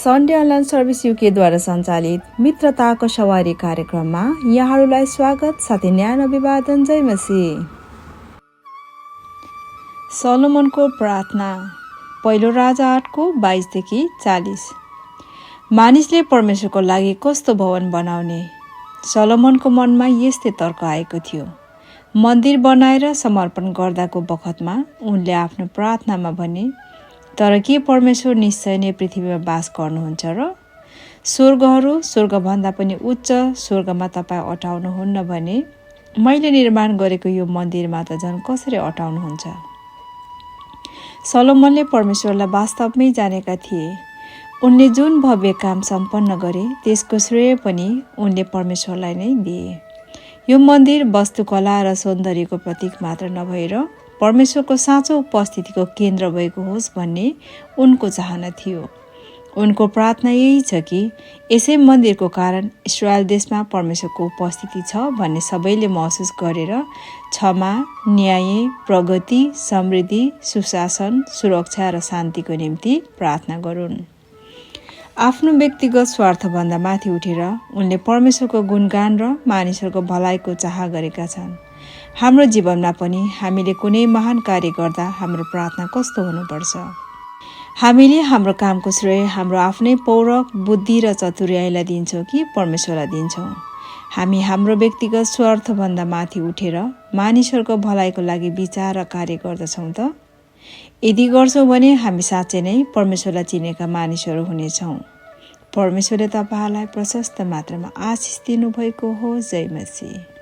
Sunday online service युकेद्वारा सञ्चालित मित्रताको सवारी कार्यक्रममा यहाँहरूलाई स्वागत साथै न्यानो अभिवादन। जय मसीह। सोलोमनको प्रार्थना पहिलो राजा 8को 22 देखि 40। मानिसले परमेश्वरको लागि कस्तो भवन बनाउने? सोलोमनको मनमा यस्तै तर्क आएको थियो। मन्दिर बनाएर समर्पण गर्दाको बखतमा उनले आफ्नो प्रार्थनामा भने, तर के परमेश्वर निश्चय नै पृथ्वीमा बास गर्नुहुन्छ र? स्वर्गभन्दा पनि उच्च स्वर्गमा तपाईँ अटाउनुहुन्न भने मैले निर्माण गरेको यो मन्दिरमा त झन् कसरी अटाउनुहुन्छ? सोलोमनले परमेश्वरलाई वास्तवमै जानेका थिए। उनले जुन भव्य काम सम्पन्न गरे त्यसको श्रेय पनि उनले परमेश्वरलाई नै दिए। यो मन्दिर वास्तुकला र सौन्दर्यको प्रतीक मात्र नभएर परमेश्वरको साँचो उपस्थितिको केन्द्र भएको होस् भन्ने उनको चाहना थियो। उनको प्रार्थना यही छ कि यसै मन्दिरको कारण इस्रायल देशमा परमेश्वरको उपस्थिति छ भन्ने सबैले महसुस गरेर क्षमा, न्याय, प्रगति, समृद्धि, सुशासन, सुरक्षा र शान्तिको निम्ति प्रार्थना गरून्। आफ्नो व्यक्तिगत स्वार्थभन्दा माथि उठेर उनले परमेश्वरको गुणगान र मानिसहरूको भलाइको चाह गरेका छन्। हाम्रो जीवनमा पनि हामीले कुनै महान कार्य गर्दा हाम्रो प्रार्थना कस्तो हुनुपर्छ? हामीले हाम्रो कामको श्रेय हाम्रो आफ्नै पौरख, बुद्धि र चतुर्याइलाई दिन्छौँ कि परमेश्वरलाई दिन्छौँ? हामी हाम्रो व्यक्तिगत स्वार्थभन्दा माथि उठेर मानिसहरूको भलाइको लागि विचार र कार्य गर्दछौँ त? यदि गर्छौँ भने हामी साँच्चै नै परमेश्वरलाई चिनेका मानिसहरू हुनेछौँ। परमेश्वरले तपाईँहरूलाई प्रशस्त मात्रामा आशिष दिनुभएको हो। जय मसीह।